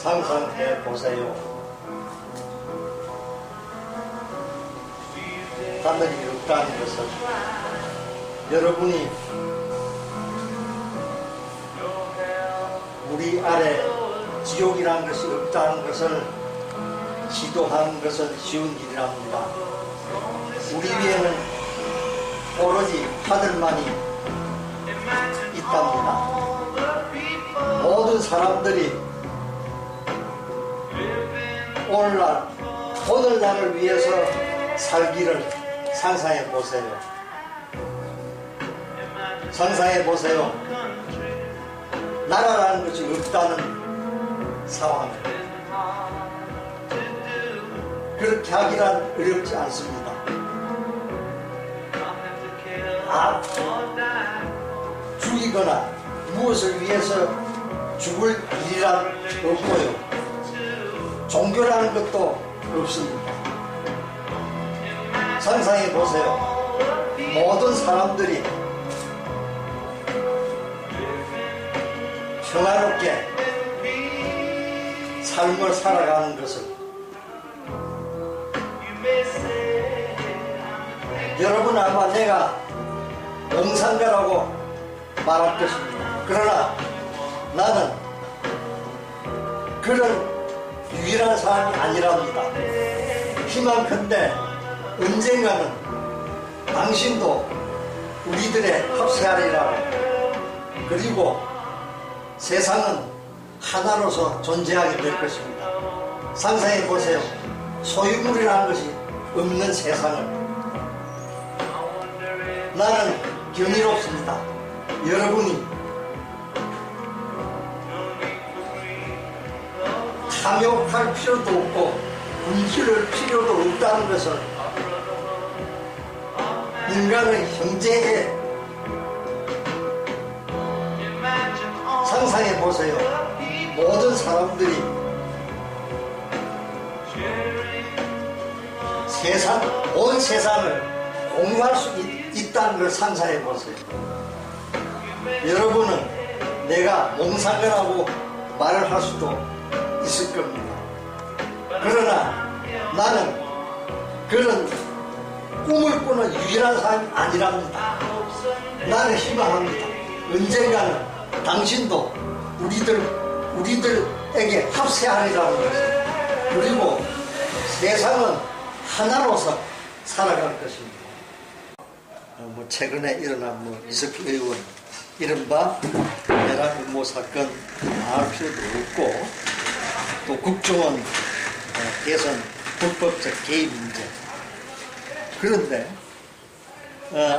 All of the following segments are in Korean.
상상해 보세요. 하늘이 없다는 것은 여러분이 우리 아래 지옥이라는 것이 없다는 것을 지도하는 것은 쉬운 일이랍니다. 우리 위에는 오로지 하늘만이 있답니다. 모든 사람들이 오늘날을 위해서 살기를 상상해 보세요. 상상해 보세요. 나라라는 것이 없다는 상황. 그렇게 하기란 어렵지 않습니다. 죽이거나 무엇을 위해서 죽을 일이란 없고요. 종교라는 것도 없습니다. 상상해 보세요. 모든 사람들이 평화롭게 삶을 살아가는 것을 여러분 아마 내가 몽상가라고 말할 것입니다. 그러나 나는 그런 유일한 사람이 아니랍니다. 희망컨대 언젠가는 당신도 우리들의 합세하리라고, 그리고 세상은 하나로서 존재하게 될 것입니다. 상상해 보세요. 소유물이라는 것이 없는 세상을. 나는 경이롭습니다. 여러분이 탐욕할 필요도 없고 분실할 필요도 없다는 것을 인간의 형제에 상상해 보세요. 모든 사람들이 온 세상을 공유할 수 있다는 걸 상상해 보세요. 여러분은 내가 몽상가라고 말을 할 수도 있을 겁니다. 그러나 나는 그런 꿈을 꾸는 유일한 사람이 아니랍니다. 나는 희망합니다. 언젠가는 당신도 우리들에게 합세하리라는 것을, 그리고 세상은 하나로서 살아갈 것입니다. 최근에 일어난 이석기 의원 이른바 내란 음모 사건 알 필요도 없고, 또 국정원 대선 불법적 개입 문제. 그런데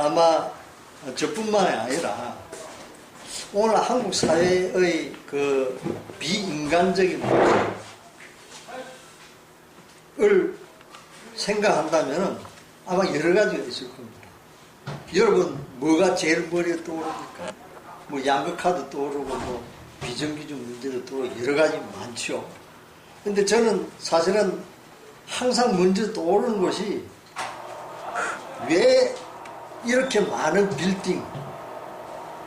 아마 저뿐만이 아니라 오늘 한국 사회의 그 비인간적인 모습을 생각한다면 아마 여러 가지가 있을 겁니다. 여러분 뭐가 제일 머리에 떠오릅니까? 양극화도 떠오르고 비정규직 문제도 떠오르고 여러 가지 많죠. 근데 저는 사실은 항상 먼저 떠오르는 것이, 왜 이렇게 많은 빌딩,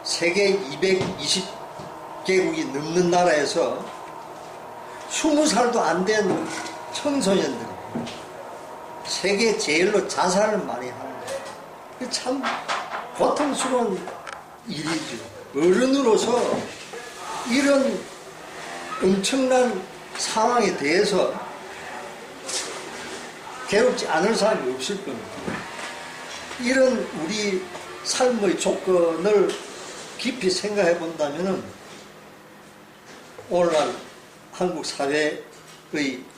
세계 220개국이 넘는 나라에서 20살도 안 된 청소년들이 세계 제일로 자살을 많이 하는 거예요. 참 고통스러운 일이죠. 어른으로서 이런 엄청난 상황에 대해서 괴롭지 않을 사람이 없을 겁니다. 이런 우리 삶의 조건을 깊이 생각해 본다면 오늘날 한국 사회의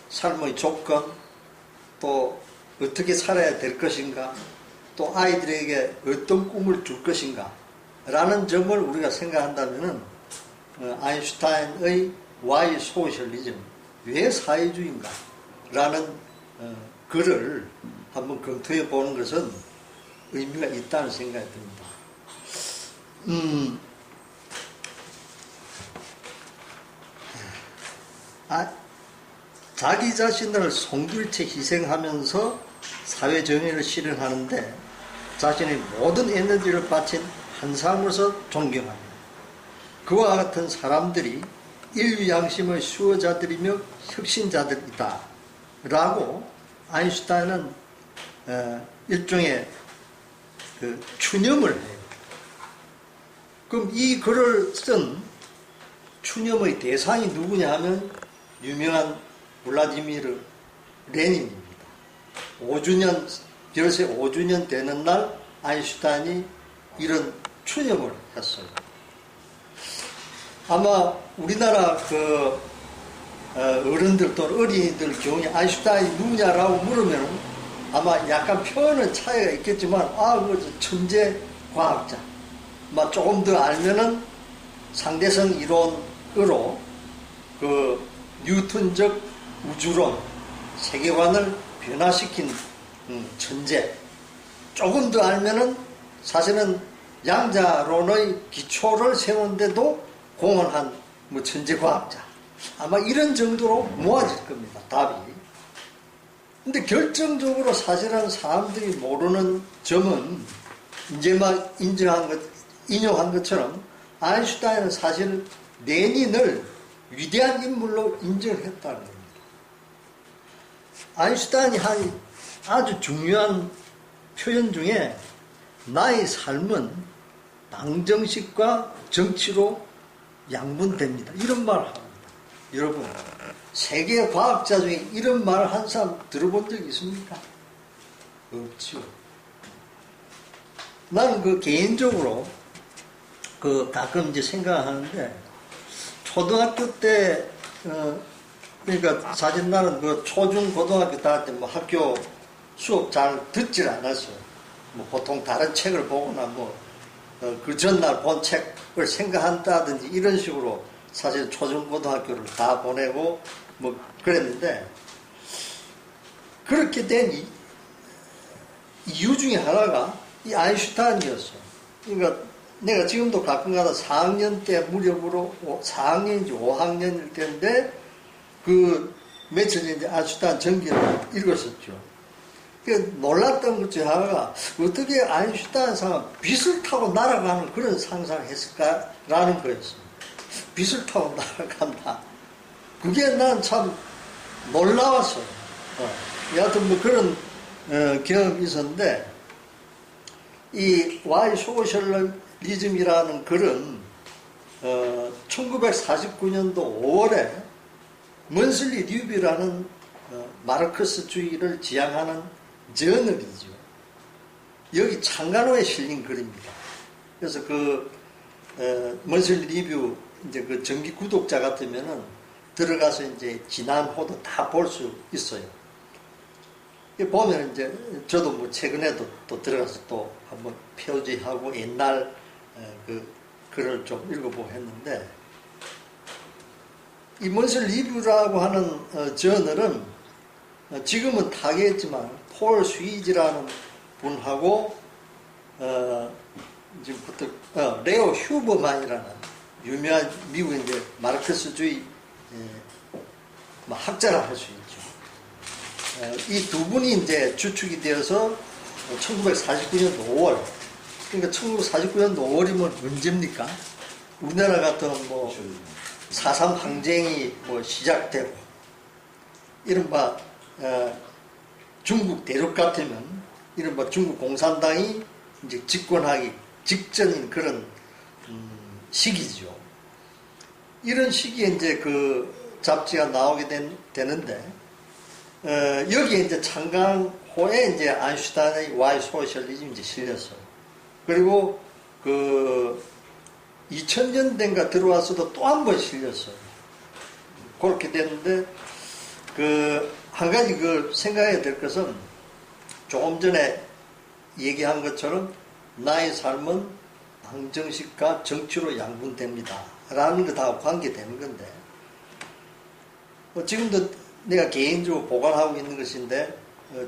삶의 조건, 또 어떻게 살아야 될 것인가, 또 아이들에게 어떤 꿈을 줄 것인가 라는 점을 우리가 생각한다면 아인슈타인의 Why Socialism? 왜 사회주의인가? 라는 글을 한번 검토해 보는 것은 의미가 있다는 생각이 듭니다. 자기 자신을 송두리째 희생하면서 사회 정의를 실현하는데 자신의 모든 에너지를 바친 한 사람으로서 존경합니다. 그와 같은 사람들이 인류 양심의 수호자들이며 혁신자들이다 라고 아인슈타인은 일종의 그 추념을 해요. 그럼 이 글을 쓴 추념의 대상이 누구냐 하면 유명한 블라디미르 레닌입니다. 5주년, 별세 5주년 되는 날 아인슈타인이 이런 추념을 했어요. 아마 우리나라 그 어른들 또는 어린이들 경우에 아인슈타인이 누구냐라고 물으면 아마 약간 표현은 차이가 있겠지만 그 천재 과학자, 조금 더 알면은 상대성 이론으로 그 뉴턴적 우주론 세계관을 변화시킨 천재, 조금 더 알면은 사실은 양자론의 기초를 세우는데도 공헌한 천재 과학자, 아마 이런 정도로 모아질 겁니다, 답이. 근데 결정적으로 사실은 사람들이 모르는 점은 이제 인용한 것처럼 아인슈타인은 사실 레닌을 위대한 인물로 인정을 했다는 겁니다. 아인슈타인이 한 아주 중요한 표현 중에 나의 삶은 방정식과 정치로 양분됩니다, 이런 말을 합니다. 여러분, 세계 과학자 중에 이런 말을 한 사람 들어본 적 있습니까? 없죠. 나는 그 개인적으로 가끔 이제 생각하는데, 초등학교 때 그러니까 사실 나는 그 초중 고등학교 다닐 때 학교 수업 잘 듣질 않았어요. 보통 다른 책을 보거나 그 전날 본 책을 생각한다든지 이런 식으로 사실 초중 고등학교를 다 보내고 그랬는데, 그렇게 된 이유 중에 하나가 이 아인슈타인이었어요. 그러니까 내가 지금도 가끔가다 4학년 때 무렵으로 4학년인지 5학년일 때인데 그 며칠 전에 이제 아인슈타인 전기를 읽었었죠. 놀랐던 것 중에 하나가 어떻게 아인슈타인 사람은 빛을 타고 날아가는 그런 상상을 했을까라는 거였습니다. 빛을 타고 날아간다. 그게 난 참 놀라웠어요. 여하튼 그런 경험이 있었는데, 이 와이 소셜리즘이라는 글은 1949년도 5월에 먼슬리 리뷰라는 마르크스주의를 지향하는 저널이죠. 여기 창간호에 실린 글입니다. 그래서 먼슬리 리뷰 이제 그 정기 구독자 같으면은 들어가서 이제 지난 호도 다 볼 수 있어요. 보면 이제 저도 최근에도 또 들어가서 또 한번 표지하고 옛날 그 글을 좀 읽어보고 했는데, 이 먼슬 리뷰라고 하는 저널은 지금은 타계했지만 폴 스위지라는 분하고 지금부터 레오 휴버만이라는 유명한 미국의 이제 마르크스주의 학자라 할 수 있죠. 이 두 분이 이제 주축이 되어서 1949년도 5월, 그러니까 1949년도 5월이면 언제입니까? 우리나라 같은 4.3 항쟁이 시작되고, 이른바 중국 대륙 같으면 이른바 중국 공산당이 이제 집권하기 직전인 그런 시기죠. 이런 시기에 이제 그 잡지가 나오게 되는데, 여기에 이제 창간호에 이제 아인슈타인의 와이 소셜리즘이 이제 실렸어요. 그리고 2000년대인가 들어와서도 또 한 번 실렸어요. 그렇게 됐는데, 한 가지 생각해야 될 것은 조금 전에 얘기한 것처럼 나의 삶은 방정식과 정치로 양분됩니다 라는 것하고 관계되는 건데, 지금도 내가 개인적으로 보관하고 있는 것인데,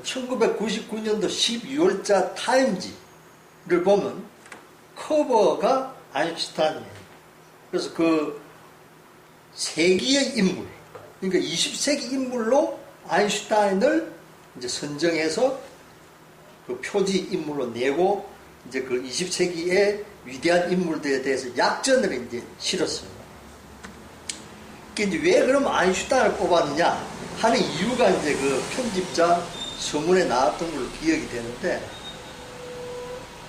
1999년도 12월자 타임지를 보면 커버가 아인슈타인이에요. 그래서 세기의 인물, 그러니까 20세기 인물로 아인슈타인을 이제 선정해서 표지 인물로 내고, 이제 20세기의 위대한 인물들에 대해서 약전을 이제 실었어요. 이제 왜 그럼 아인슈타인을 뽑았느냐 하는 이유가 이제 그 편집자 서문에 나왔던 걸로 기억이 되는데,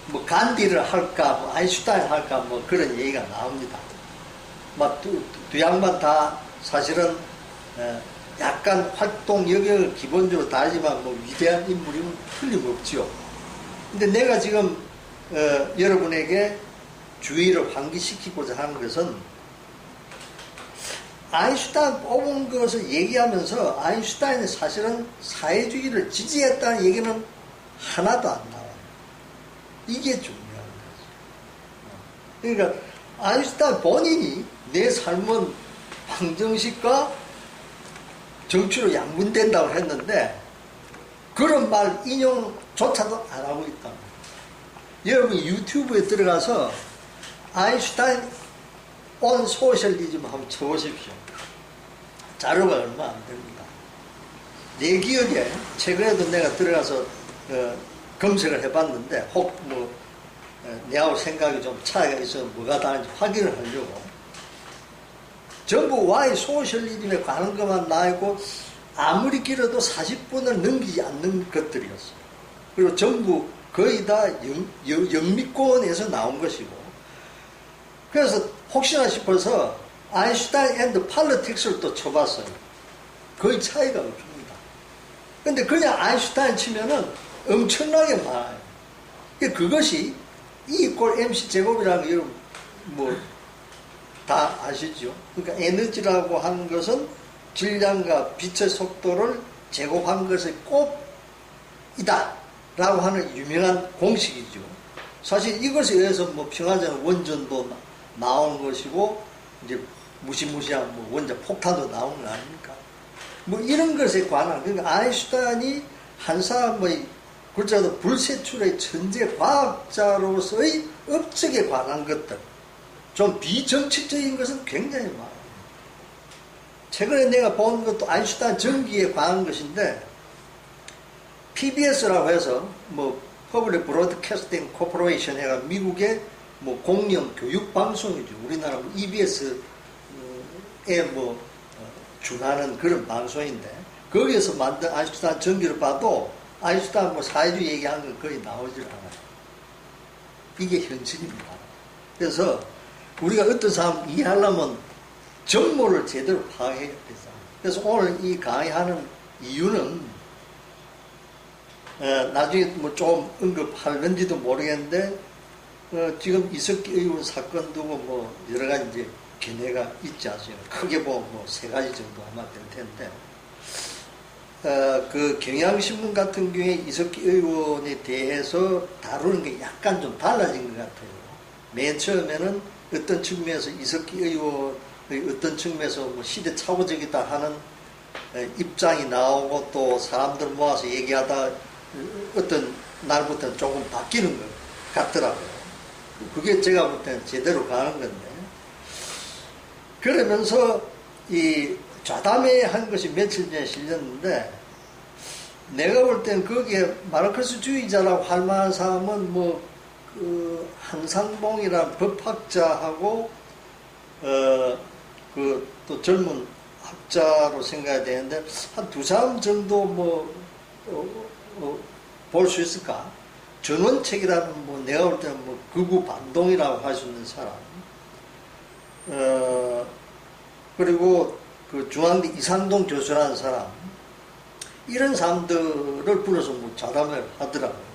뭐 간디를 할까, 뭐 아인슈타인 할까, 뭐 그런 얘기가 나옵니다. 막 두 양반 다 사실은 약간 활동 영역을 기본적으로 다르지만 뭐 위대한 인물이면 틀림없지요. 근데 내가 지금 여러분에게 주의를 환기시키고자 하는 것은, 아인슈타인 뽑은 것을 얘기하면서 아인슈타인이 사실은 사회주의를 지지했다는 얘기는 하나도 안 나와요. 이게 중요한 거죠. 그러니까 아인슈타인 본인이 내 삶은 방정식과 정치로 양분된다고 했는데 그런 말 인용조차도 안 하고 있다. 여러분 유튜브에 들어가서 아인슈타인 온 소셜리즘 한번 쳐보십시오. 자료가 얼마 안 됩니다. 내 기억에 최근에도 내가 들어가서 검색을 해봤는데 혹 뭐 내하고 생각이 좀 차이가 있어서 뭐가 다른지 확인을 하려고 전부 Y 소셜리즘에 관한 것만 나오고 아무리 길어도 40분을 넘기지 않는 것들이었어요. 그리고 전부 거의 다 영미권에서 나온 것이고, 그래서 혹시나 싶어서 아인슈타인 앤드 팔리틱스를 또 쳐봤어요. 거의 차이가 없습니다. 근데 그냥 아인슈타인 치면은 엄청나게 많아요. 그것이 E=mc 제곱이라는 게 여러분 뭐 다 아시죠? 그러니까 에너지라고 하는 것은 질량과 빛의 속도를 제곱한 것의 곱이다 라고 하는 유명한 공식이죠. 사실 이것에 의해서 뭐 평화적 원전도 나오는 것이고 이제 무시무시한 뭐 원자 폭탄도 나오는 거 아닙니까? 뭐 이런 것에 관한, 그러니까 아인슈타인이 한 사람의 글자도 불세출의 천재 과학자로서의 업적에 관한 것들, 좀 비정치적인 것은 굉장히 많아요. 최근에 내가 본 것도 아인슈타인 전기에 관한 것인데, PBS라고 해서 뭐 퍼블릭 브로드캐스팅 코퍼레이션 해가 미국의 뭐 공영 교육 방송이죠. 우리나라 뭐 EBS에 뭐 준하는 그런 방송인데, 거기에서 만든 아인슈타인 전기를 봐도 아인슈타인 뭐 사회주의 얘기하는 건 거의 나오질 않아요. 이게 현실입니다. 그래서 우리가 어떤 사람 이해하려면 정보를 제대로 파악해야 되잖아요. 그래서 오늘 이 강의하는 이유는 나중에 뭐 좀 언급할는지도 모르겠는데, 지금 이석기 의원 사건 두고 뭐 여러 가지 이제 견해가 있지 않습니까? 크게 보면 뭐 3가지 정도 아마 될 텐데, 그 경향신문 같은 경우에 이석기 의원에 대해서 다루는 게 약간 좀 달라진 것 같아요. 맨 처음에는 어떤 측면에서 이석기 의원의 어떤 측면에서 뭐 시대착오적이다 하는 입장이 나오고 또 사람들 모아서 얘기하다 어떤 날부터는 조금 바뀌는 것 같더라고요. 그게 제가 볼 때는 제대로 가는 건데, 그러면서 이 좌담회 한 것이 며칠 전에 실렸는데, 내가 볼 땐 거기에 마르크스주의자라고 할 만한 사람은 뭐 그 한상봉이라는 법학자하고 그 또 젊은 학자로 생각해야 되는데 한 2사람 정도 뭐 볼 수 있을까? 전원책이라는 뭐 내가 볼 때는 뭐 극우 반동이라고 할 수 있는 사람, 그리고 그 중앙대 이상동 교수라는 사람, 이런 사람들을 불러서 뭐 좌담회를 하더라고요.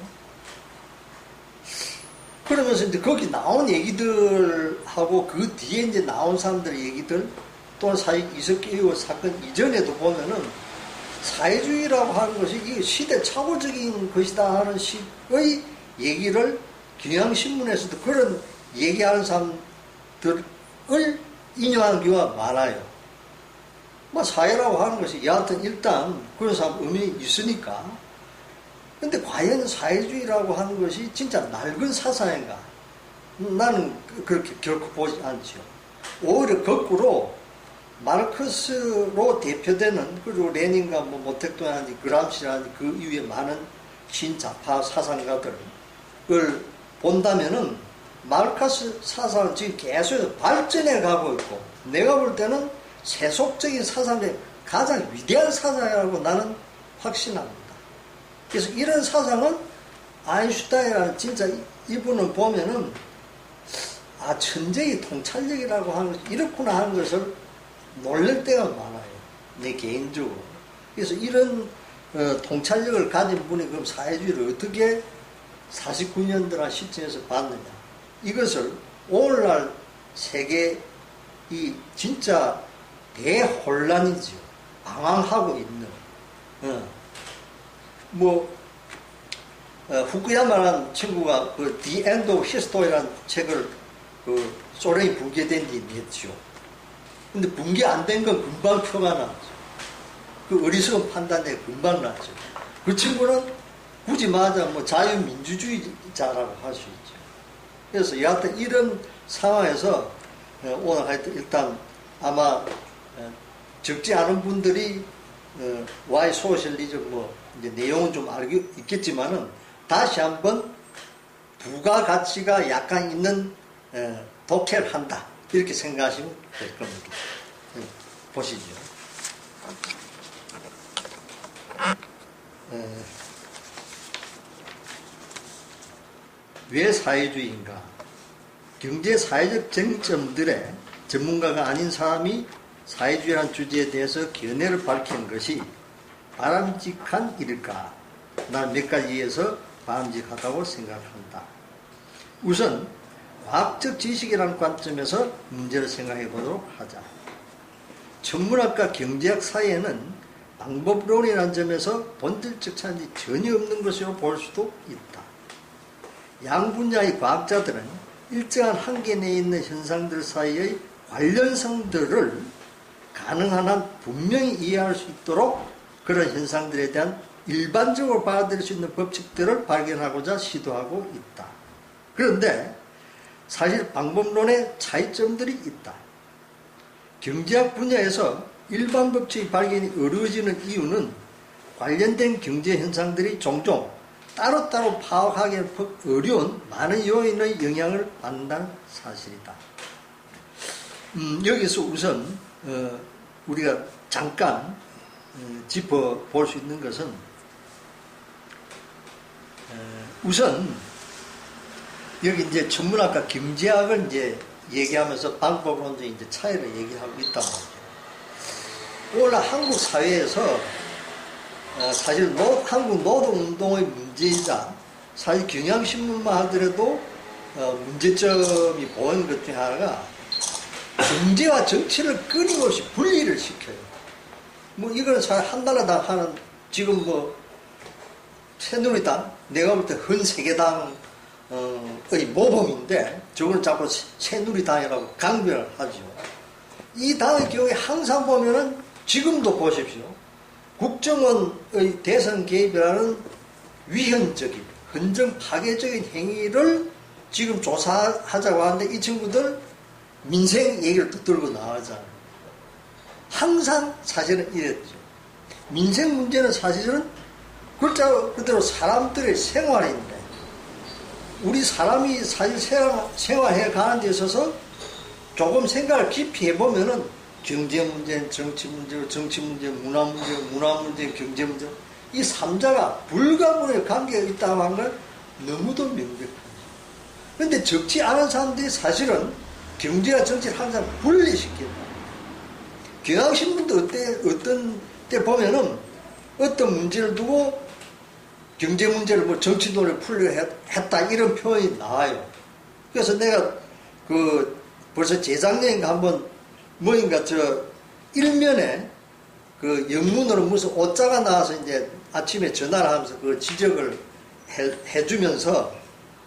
그러면서 이제 거기 나온 얘기들하고 그 뒤에 이제 나온 사람들의 얘기들, 또는 사실 이석기 의원 사건 이전에도 보면은 사회주의라고 하는 것이 이 시대착오적인 것이다 하는 식의 얘기를 경향신문에서도 그런 얘기하는 사람들을 인용하는 경우가 많아요. 뭐 사회라고 하는 것이 여하튼 일단 그런 사람 의미 있으니까. 근데 과연 사회주의라고 하는 것이 진짜 낡은 사상인가? 나는 그렇게 결코 보지 않죠. 오히려 거꾸로 마르크스로 대표되는, 그리고 레닌과 뭐 모택동이라든지 그람시라든지 그 이후에 많은 신자파 사상가들을 본다면은 마르크스 사상은 지금 계속 발전해 가고 있고, 내가 볼 때는 세속적인 사상 중에 가장 위대한 사상이라고 나는 확신합니다. 그래서 이런 사상은 아인슈타인이라는 진짜 이분을 보면은 천재의 통찰력이라고 하는 것이 이렇구나 하는 것을 놀랄 때가 많아요. 내 개인적으로. 그래서 이런 통찰력을 가진 분이 그럼 사회주의를 어떻게 49년도라는 시점에서 봤느냐. 이것을 오늘날 세계 이 진짜 대혼란이죠. 방황하고 있는. 후쿠야마라는 친구가 그 The End of History라는 책을 소련이 붕괴된 뒤에 냈죠. 근데 붕괴 안 된 건 금방 표가 나왔죠. 그 어리석은 판단에 금방 났죠. 그 친구는 굳이 말하자면 자유민주주의자라고 할 수 있죠. 그래서 여하튼 이런 상황에서 오늘 하여튼 일단 아마 적지 않은 분들이 와이 소셜리즘 이제 내용은 좀 알고 있겠지만은 다시 한번 부가가치가 약간 있는 독해를 한다. 이렇게 생각하시면 될 겁니다. 보시죠. 왜 사회주의인가? 경제 사회적 쟁점들에 전문가가 아닌 사람이 사회주의라는 주제에 대해서 견해를 밝히는 것이 바람직한 일일까? 난 몇 가지에서 바람직하다고 생각한다. 우선 과학적 지식이라는 관점에서 문제를 생각해 보도록 하자. 천문학과 경제학 사이에는 방법론이라는 점에서 본질적 차이는 전혀 없는 것으로 볼 수도 있다. 양 분야의 과학자들은 일정한 한계 내에 있는 현상들 사이의 관련성들을 가능한 한 분명히 이해할 수 있도록 그런 현상들에 대한 일반적으로 받아들일 수 있는 법칙들을 발견하고자 시도하고 있다. 그런데 사실 방법론에 차이점들이 있다. 경제학 분야에서 일반 법칙의 발견이 어려워지는 이유는 관련된 경제 현상들이 종종 따로따로 파악하기 어려운 많은 요인의 영향을 받는다는 사실이다. 여기서 우선 우리가 잠깐 짚어볼 수 있는 것은 우선 여기 이제 천문학과 경제학을 이제 얘기하면서 방법론적 이제 차이를 얘기하고 있단 말이죠. 오늘 한국 사회에서 사실 한국 노동운동의 문제이자 사실 경향신문만 하더라도 문제점이 보이는 것 중에 하나가 경제와 정치를 끊임없이 분리를 시켜요. 이거는 사실 한나라당 하는 지금 새누리당, 내가 볼 때 헌세계당의 모범인데 저거는 자꾸 새누리당이라고 강변을 하죠. 이 당의 경우에 항상 보면은 지금도 보십시오. 국정원의 대선 개입이라는 위헌적인, 헌정 파괴적인 행위를 지금 조사하자고 하는데 이 친구들 민생 얘기를 또 들고 나가잖아요. 항상 사실은 이랬죠. 민생 문제는 사실은 글자 그대로 사람들의 생활인데 우리 사람이 사실 생활해 가는 데 있어서 조금 생각을 깊이 해보면은 경제 문제, 정치 문제, 정치 문제, 문화 문제, 문화 문제, 경제 문제 이 3자가 불가분의 관계가 있다고 하는 걸 너무도 명백하죠. 그런데 적지 않은 사람들이 사실은 경제와 정치를 항상 분리시킨다. 경향신문도 어떤 때 보면은 어떤 문제를 두고 경제 문제를 정치 논의를 풀려 했다 이런 표현이 나와요. 그래서 내가 벌써 재작년인가 한번 일면에 영문으로 무슨 오자가 나와서 이제 아침에 전화를 하면서 그 지적을 해주면서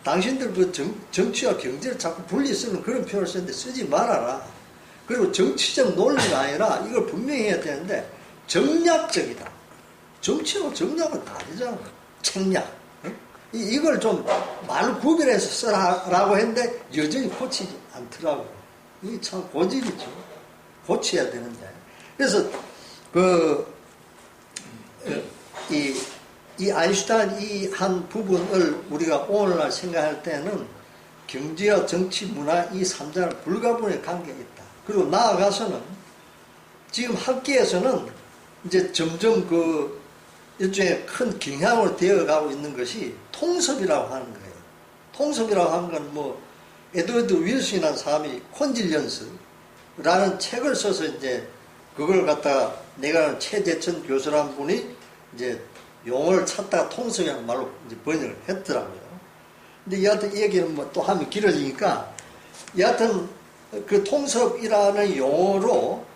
당신들 정치와 경제를 자꾸 분리 쓰는 그런 표현을 쓰는데 쓰지 말아라. 그리고 정치적 논리가 아니라 이걸 분명히 해야 되는데 정략적이다. 정치하고 정략은 다르잖아. 책략. 이걸 좀 말로 구별해서 쓰라라고 했는데 여전히 고치지 않더라고요. 이게 참 고집이죠. 고쳐야 되는데. 그래서 이 아인슈타인 이 한 부분을 우리가 오늘날 생각할 때는 경제와 정치, 문화 이 3자는 불가분의 관계가 있다. 그리고 나아가서는 지금 학계에서는 이제 점점 그 일종의 큰 경향으로 되어가고 있는 것이 통섭이라고 하는 거예요. 통섭이라고 하는 건 뭐 에드워드 윌슨이라는 사람이 콘질리언스라는 책을 써서 이제 그걸 갖다가 내가 최재천 교수라는 분이 이제 용어를 찾다가 통섭이라는 말로 이제 번역을 했더라고요. 근데 여하튼 이 얘기는 뭐 또 하면 길어지니까 여하튼 그 통섭이라는 용어로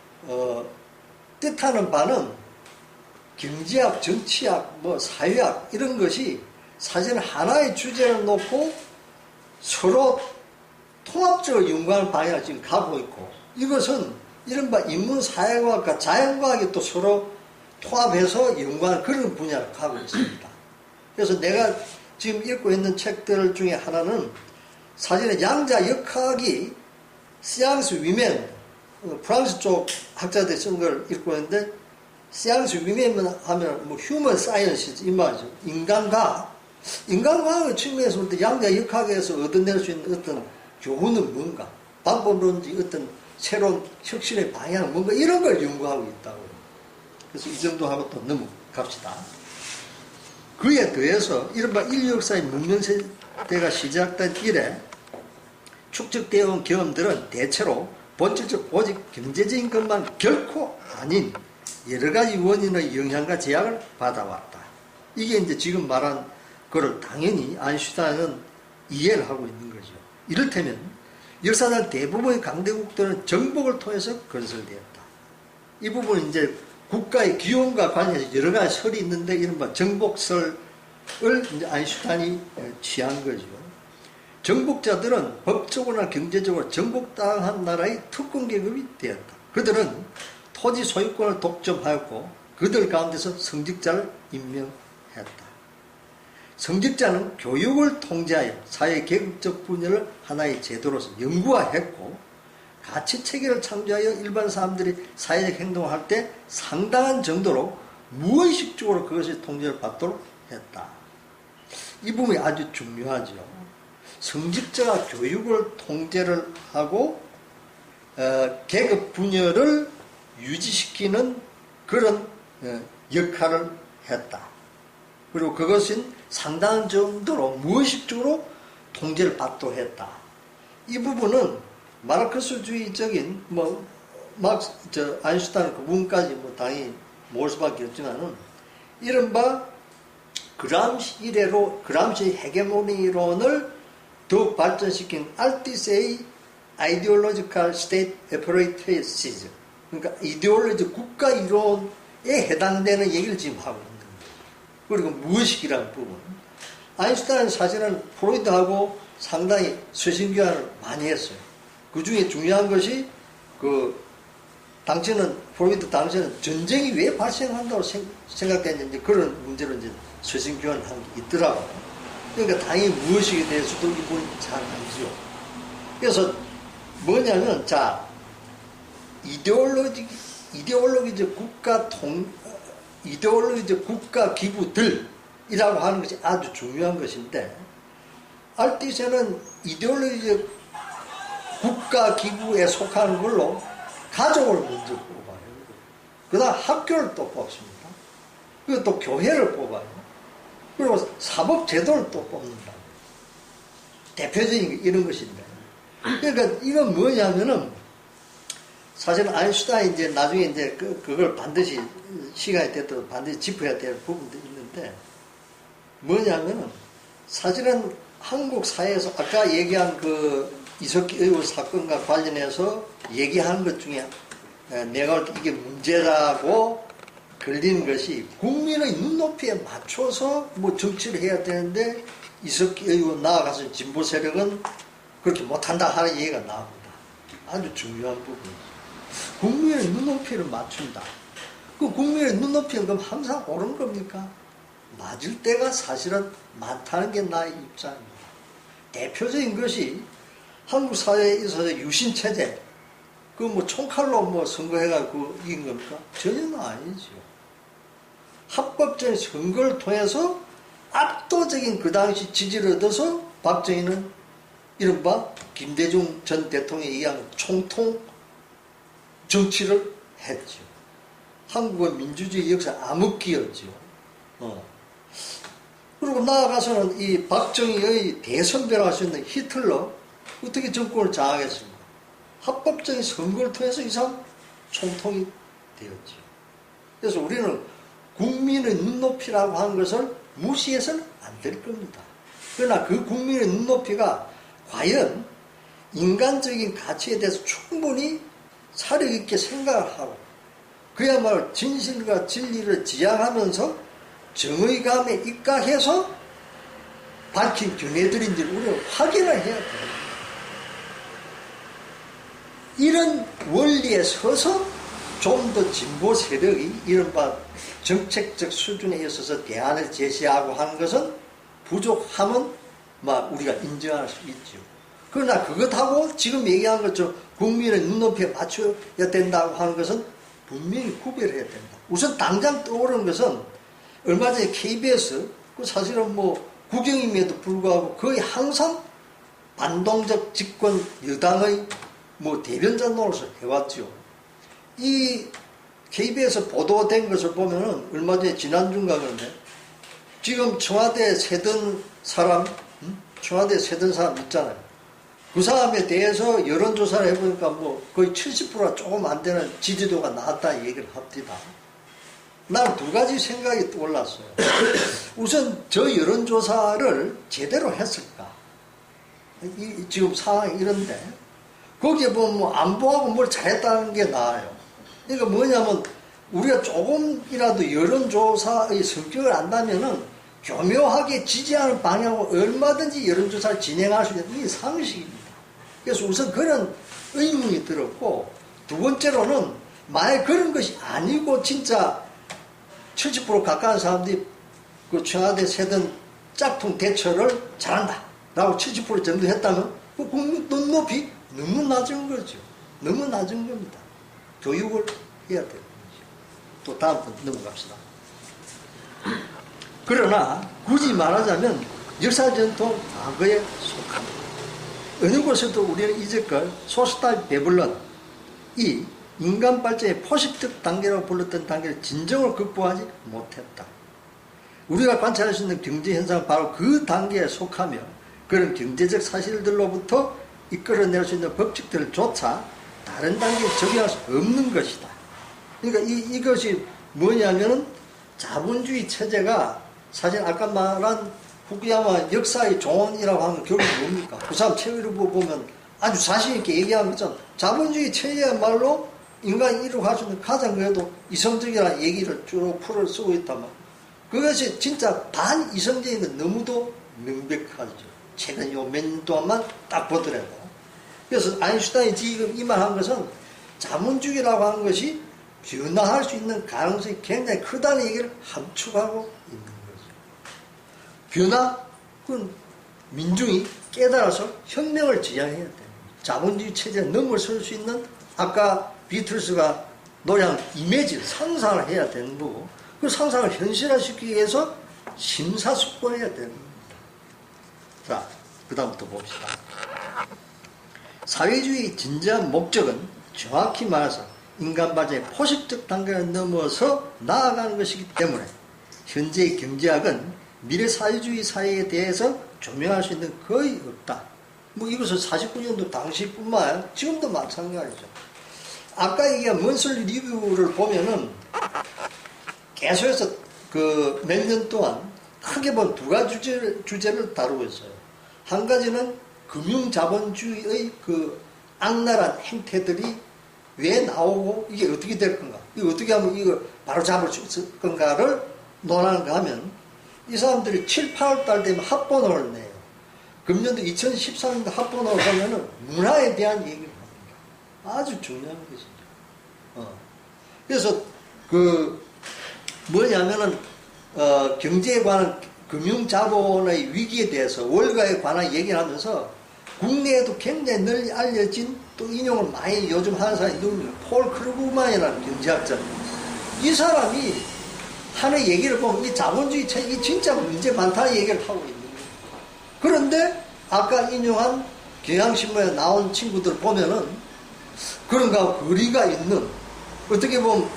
뜻하는 바는 경제학, 정치학, 뭐 사회학 이런 것이 사실 하나의 주제를 놓고 서로 통합적으로 연구하는 방향을 지금 가고 있고 이것은 이른바 인문사회과학과 자연과학이 또 서로 통합해서 연구하는 그런 분야를 가고 있습니다. 그래서 내가 지금 읽고 있는 책들 중에 하나는 사실은 양자 역학이 시앙스 위멘 프랑스 쪽 학자들이 쓴 걸 읽고 있는데 시앙스 위멘 하면 뭐 휴먼 사이언스 이 말이죠. 인간과학의 측면에서 볼 때 양자 역학에서 얻어낼 수 있는 어떤 교훈은 뭔가 방법론지 어떤 새로운 혁신의 방향은 뭔가 이런 걸 연구하고 있다고요. 그래서 이 정도 하고 또 넘어갑시다. 그에 더해서 이른바 인류 역사의 문명세대가 시작된 이래 축적되어 온 경험들은 대체로 본질적 오직 경제적인 것만 결코 아닌 여러 가지 원인의 영향과 제약을 받아왔다. 이게 이제 지금 말한 그걸 당연히 아인슈타인은 이해를 하고 있는 거죠. 이를테면 역사상 대부분의 강대국들은 정복을 통해서 건설되었다. 이 부분은 이제 국가의 기원과 관련해서 여러 가지 설이 있는데 이른바 정복설을 이제 아인슈타인이 취한 거죠. 정복자들은 법적으로나 경제적으로 정복당한 나라의 특권 계급이 되었다. 그들은 토지 소유권을 독점하였고 그들 가운데서 성직자를 임명했다. 성직자는 교육을 통제하여 사회 계급적 분열을 하나의 제도로서 영구화했고 가치체계를 창조하여 일반 사람들이 사회적 행동을 할 때 상당한 정도로 무의식적으로 그것이 통제를 받도록 했다. 이 부분이 아주 중요하죠. 성직자가 교육을 통제를 하고 계급 분열을 유지시키는 그런 역할을 했다. 그리고 그것은 상당한 정도로 무의식적으로 통제를 받도록 했다. 이 부분은 마르크스주의적인 아인슈타인 그 부분까지 당연히 모을 수밖에 없지만은 이른바 그람시의 헤게모니론을 더욱 발전시킨 알티스의 아이디올로지컬 스테이트 에퍼레이티시즘 그러니까 이데올로지 국가 이론에 해당되는 얘기를 지금 하고 있는 거예요. 그리고 무의식이라는 부분. 아인슈타인은 사실은 프로이드하고 상당히 쇄신교환을 많이 했어요. 그 중에 중요한 것이 프로이드 당시에는 전쟁이 왜 발생한다고 생각했는지 그런 문제로 이제 쇄신교환을 한 게 있더라고요. 그러니까 당연히 무의식에 대해서도 이분이 잘 알죠. 그래서 뭐냐면 이데올로기적 국가 기구들이라고 하는 것이 아주 중요한 것인데 알티세는 이데올로기적 국가 기구에 속하는 걸로 가족을 먼저 뽑아요. 그 다음 학교를 또 뽑습니다. 그리고 또 교회를 뽑아요. 그리고 사법제도를 또 뽑는다. 대표적인 이런 것인데. 그러니까 이건 뭐냐면은 사실 아인슈타인 이제 나중에 이제 그걸 반드시 시간이 됐더라도 반드시 짚어야 될 부분도 있는데 뭐냐면은 사실은 한국 사회에서 아까 얘기한 그 이석기 의원 사건과 관련해서 얘기하는 것 중에 내가 볼 때 이게 문제라고 걸리는 것이 국민의 눈높이에 맞춰서 정치를 해야 되는데 이석기 의원 나아가서 진보 세력은 그렇게 못한다 하는 얘기가 나옵니다. 아주 중요한 부분이죠. 국민의 눈높이를 맞춘다. 그 국민의 눈높이는 그럼 항상 옳은 겁니까? 맞을 때가 사실은 많다는 게 나의 입장입니다. 대표적인 것이 한국 사회에 있어서 유신체제, 총칼로 선거해가지고 이긴 겁니까? 전혀 아니죠. 합법적인 선거를 통해서 압도적인 그 당시 지지를 얻어서 박정희는 이른바 김대중 전 대통령에 의한 총통 정치를 했죠. 한국은 민주주의 역사 암흑기였죠. 그리고 나아가서는 이 박정희의 대선배라고 할 수 있는 히틀러 어떻게 정권을 장악했습니까? 합법적인 선거를 통해서 이 사람 총통이 되었죠. 그래서 우리는 국민의 눈높이라고 하는 것을 무시해서는 안 될 겁니다. 그러나 그 국민의 눈높이가 과연 인간적인 가치에 대해서 충분히 사력 있게 생각을 하고 그야말로 진실과 진리를 지향하면서 정의감에 입각해서 밝힌 견해들인지를 우리가 확인을 해야 돼요. 이런 원리에 서서 좀 더 진보 세력이 이른바 정책적 수준에 있어서 대안을 제시하고 하는 것은 부족함은 우리가 인정할 수 있죠. 그러나 그것하고 지금 얘기한 것처럼 국민의 눈높이에 맞춰야 된다고 하는 것은 분명히 구별해야 된다. 우선 당장 떠오르는 것은 얼마 전에 KBS, 사실은 국영임에도 불구하고 거의 항상 반동적 집권 여당의 대변자 노릇을 해왔죠. 이 KBS 보도된 것을 보면은 얼마 전에 지난주인가 그런데 지금 청와대에 세던 사람 있잖아요. 그 사람에 대해서 여론조사를 해보니까 거의 70%가 조금 안 되는 지지도가 나왔다 얘기를 합니다. 난 두 가지 생각이 떠올랐어요. 우선 저 여론조사를 제대로 했을까? 지금 상황이 이런데 거기에 보면 안보하고 뭘 잘했다는 게 나아요. 그러니까 뭐냐면 우리가 조금이라도 여론조사의 성격을 안다면은 교묘하게 지지하는 방향으로 얼마든지 여론조사를 진행할 수 있는 게 상식입니다. 그래서 우선 그런 의문이 들었고, 두 번째로는 만약 그런 것이 아니고 진짜 70% 가까운 사람들이 그 청와대 세던 짝퉁 대처를 잘한다 라고 70% 정도 했다면 그 국민 눈높이 너무 낮은 거죠. 너무 낮은 겁니다. 교육을 해야 되는 거죠. 또 다음 분 넘어갑시다. 그러나 굳이 말하자면 역사전통 과거에 속합니다. 어느 곳에도 우리는 이제껏 소스타일 배불런 이 인간 발전의 포식적 단계라고 불렀던 단계를 진정으로 극복하지 못했다. 우리가 관찰할 수 있는 경제 현상은 바로 그 단계에 속하며 그런 경제적 사실들로부터 이끌어낼 수 있는 법칙들조차 다른 단계에 적용할 수 없는 것이다. 그러니까 이것이 뭐냐면은 자본주의 체제가 사실 아까 말한 후쿠야마 역사의 종언이라고 하는 결국은 뭡니까? 그 사람 책을 보면 아주 자신있게 얘기한 것처럼 자본주의 체제야말로 인간이 이루어갈 수 있는 가장 그래도 이성적이라는 얘기를 쭉 풀을 쓰고 있다면 그것이 진짜 반이성적인 건 너무도 명백하죠. 최근 요 몇 년 동안만 딱 보더라도. 그래서 아인슈타인이 지금 이 말한 것은 자본주의라고 하는 것이 변화할 수 있는 가능성이 굉장히 크다는 얘기를 함축하고 있는 거죠. 변화? 그건 민중이 깨달아서 혁명을 지향해야 돼요. 자본주의 체제에 넘어설 수 있는 아까 비틀스가 노래한 이미지, 상상을 해야 되는 거고 그 상상을 현실화시키기 위해서 심사숙고해야 되는 겁니다. 자, 그 다음부터 봅시다. 사회주의의 진지한 목적은 정확히 말해서 인간 발전의 포식적 단계를 넘어서 나아가는 것이기 때문에 현재의 경제학은 미래 사회주의 사회에 대해서 조명할 수 있는 거의 없다. 이것은 49년도 당시뿐만 아니라 지금도 마찬가지죠. 아까 얘기한 먼슬 리뷰를 보면은 계속해서 그 몇 년 동안 크게 본 두 가지 주제를 다루고 있어요. 한 가지는 금융자본주의의 그 악랄한 행태들이 왜 나오고 이게 어떻게 될 건가, 이거 어떻게 하면 이걸 바로 잡을 수 있을 건가를 논하는가 하면 이 사람들이 7, 8월 달 되면 합본어를 내요. 금년도 2013년도 합본어를 보면은 문화에 대한 얘기를 합니다. 아주 중요한 것이죠. 그래서 뭐냐면은 경제에 관한 금융자본의 위기에 대해서 월가에 관한 얘기를 하면서 국내에도 굉장히 널리 알려진 또 인용을 많이 요즘 하는 사람이 누구냐, 폴 크루그만이라는 경제학자입니다. 이 사람이 하는 얘기를 보면 이 자본주의 체계 진짜 문제 많다는 얘기를 하고 있는 거예요. 그런데 아까 인용한 경향신문에 나온 친구들 보면은 그런가 거리가 있는 어떻게 보면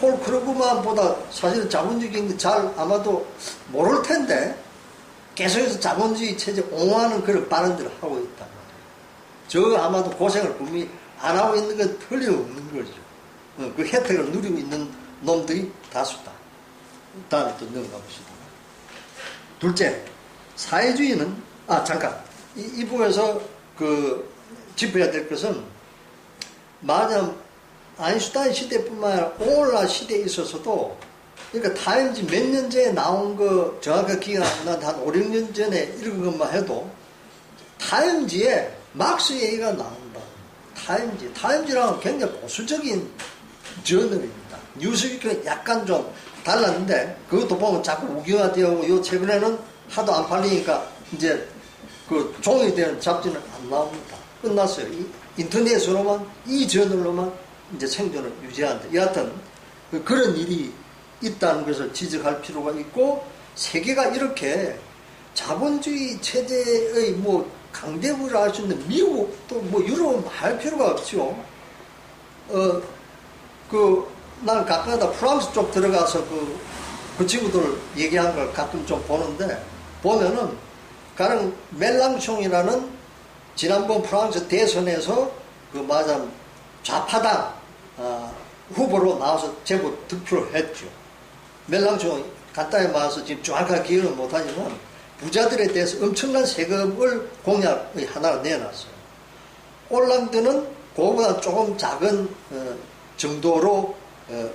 폴 크루그만보다 사실은 자본주의 경제 잘 아마도 모를 텐데 계속해서 자본주의 체제 옹호하는 그런 발언들을 하고 있단 말이에요. 저 아마도 고생을 분명히 안 하고 있는 건 틀림없는 거죠. 그 혜택을 누리고 있는 놈들이 다수다. 다음에 또 넘어가 봅시다. 둘째, 사회주의는, 잠깐. 이 부분에서 짚어야 될 것은, 맞아, 아인슈타인 시대뿐만 아니라 오늘날 시대에 있어서도, 그러니까 타임지 몇 년 전에 나온 거, 정확하게 기억 안 나는데 한 5, 6년 전에 읽은 것만 해도, 타임지에 막스 얘기가 나온다. 타임지랑은 굉장히 보수적인 저널입니다. 뉴스위크는 약간 좀 달랐는데, 그것도 보면 자꾸 우경화되어 오고, 요 최근에는 하도 안 팔리니까, 이제, 그 종이 되는 잡지는 안 나옵니다. 끝났어요. 인터넷으로만, 이 저널로만 이제 생존을 유지한다. 여하튼, 그런 일이 있다는 것을 지적할 필요가 있고, 세계가 이렇게 자본주의 체제의 뭐 강대국을 알 수 있는 미국, 또 뭐 유럽은 할 필요가 없죠. 나는 가끔가다 프랑스 쪽 들어가서 그 친구들 얘기하는 걸 가끔 좀 보는데, 보면은, 가령 멜랑숑이라는 지난번 프랑스 대선에서 좌파당, 후보로 나와서 제법 득표를 했죠. 멜랑숑이 간단히 말해서 지금 정확하게 기억은 못하지만, 부자들에 대해서 엄청난 세금을 공약의 하나로 내놨어요. 올랑드는 그거보다 조금 작은 정도로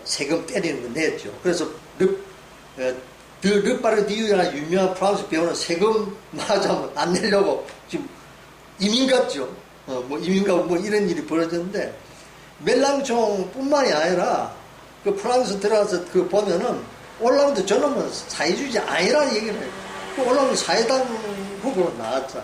세금 때리는 거 냈죠. 그래서 르파르디유라는 유명한 프랑스 배우는 세금 말하자면 안 내려고 지금 이민 갔죠. 이민 가고 뭐 이런 일이 벌어졌는데, 멜랑총 뿐만이 아니라 그 프랑스 들어가서 보면은 올랑드 저놈은 사회주의자 아니라는 얘기를 해요. 올랑드 사회당 후보로 나왔잖아.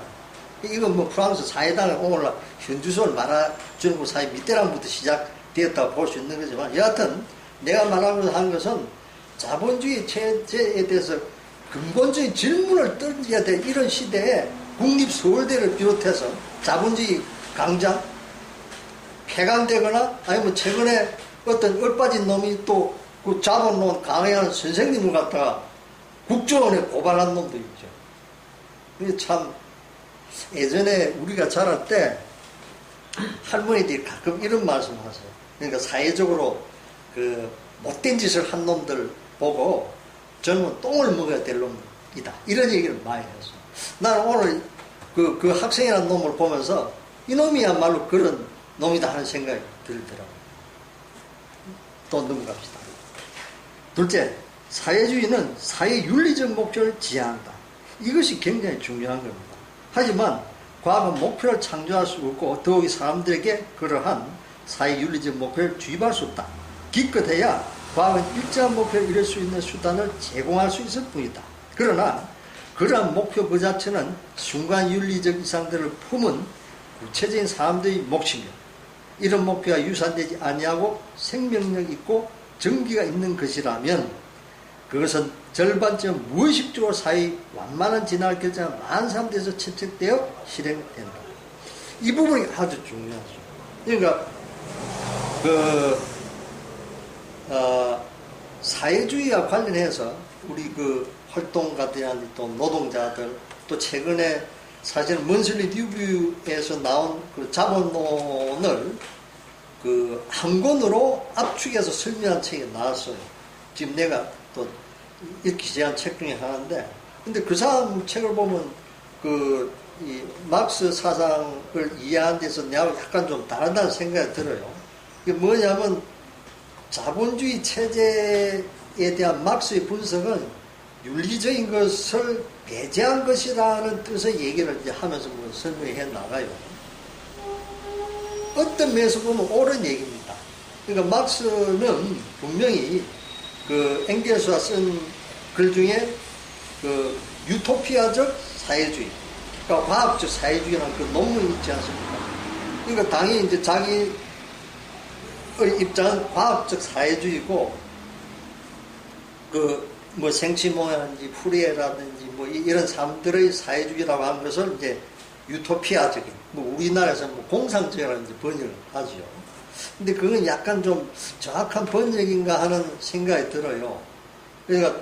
이건 뭐 프랑스 사회당을 오늘날 현주소를 말아주는 거 사이 밑대랑부터 시작되었다고 볼 수 있는 거지만, 여하튼 내가 말하면서 한 것은 자본주의 체제에 대해서 근본적인 질문을 던져야 될 이런 시대에 국립서울대를 비롯해서 자본주의 강장 폐간되거나 아니면 최근에 어떤 얼빠진 놈이 또 그 자본론 강행하는 선생님을 갖다가 국정원에 고발한 놈도 있죠. 이게 참 예전에 우리가 자랄 때 할머니들이 가끔 이런 말씀 하세요. 그러니까 사회적으로 못된 짓을 한 놈들 보고 저는 똥을 먹어야 될 놈이다. 이런 얘기를 많이 했어요. 나는 오늘 그 학생이라는 놈을 보면서 이놈이야말로 그런 놈이다 하는 생각이 들더라고요. 또 넘어갑시다. 둘째, 사회주의는 사회윤리적 목표를 지향한다. 이것이 굉장히 중요한 겁니다. 하지만 과학은 목표를 창조할 수 없고 더욱이 사람들에게 그러한 사회윤리적 목표를 주입할 수 없다. 기껏해야 과학은 일정한 목표를 이룰 수 있는 수단을 제공할 수 있을 뿐이다. 그러나 그러한 목표 그 자체는 순간윤리적 이상들을 품은 구체적인 사람들의 몫이며, 이런 목표가 유산되지 아니하고 생명력 있고 정기가 있는 것이라면 그것은 절반쯤 무의식적으로 사회의 완만한 진화를 결정한 많은 사람들에서 채택되어 실행된다. 이 부분이 아주 중요하죠. 그러니까 사회주의와 관련해서 우리 활동가들, 또 노동자들, 또 최근에 사실 먼슬리 리뷰에서 나온 자본론을 한 권으로 압축해서 설명한 책이 나왔어요. 지금 내가 또 읽기 시작한 책 중에 하나인데, 근데 그 사람 책을 보면 이 막스 사상을 이해하는 데서 내가 약간 좀 다르다는 생각이 들어요. 이게 뭐냐면 자본주의 체제에 대한 막스의 분석은 윤리적인 것을 배제한 것이라는 뜻의 얘기를 이제 하면서 뭐 설명해 나가요. 어떤 면에서 보면 옳은 얘기입니다. 그러니까 막스는 분명히 엥겔스가 쓴 글 중에 유토피아적 사회주의, 그러니까 과학적 사회주의라는 논문이 있지 않습니까? 그러니까 당연히 이제 자기의 입장은 과학적 사회주의고, 뭐 생치모라든지 후리에라든지 뭐 이런 사람들의 사회주의라고 하는 것을 이제 유토피아적인, 뭐 우리나라에서 뭐 공상주의라든지 번역을 하죠. 근데 그건 약간 좀 정확한 번역인가 하는 생각이 들어요. 그러니까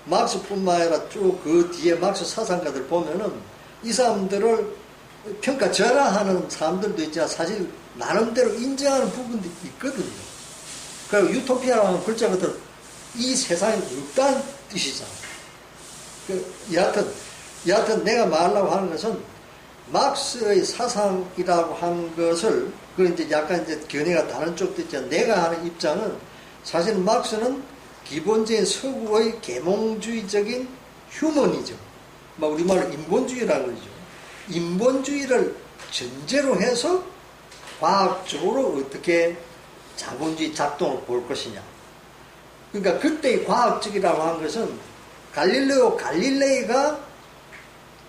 막스뿐만 아니라 쭉 그 뒤에 막스 사상가들 보면은 이 사람들을 평가절하하는 사람들도 있지만 사실 나름대로 인정하는 부분도 있거든요. 그리고 유토피아라는 글자 그대로 이 세상에 없다는 뜻이잖아. 여하튼 내가 말하려고 하는 것은 막스의 사상이라고 하는 것을, 그 이제 약간 이제 견해가 다른 쪽도 있지만 내가 하는 입장은 사실 막스는 기본적인 서구의 계몽주의적인 휴머니즘, 막 우리말로 인본주의라고 그러죠. 인본주의를 전제로 해서 과학적으로 어떻게 자본주의 작동을 볼 것이냐. 그러니까 그때의 과학적이라고 하는 것은 갈릴레오 갈릴레이가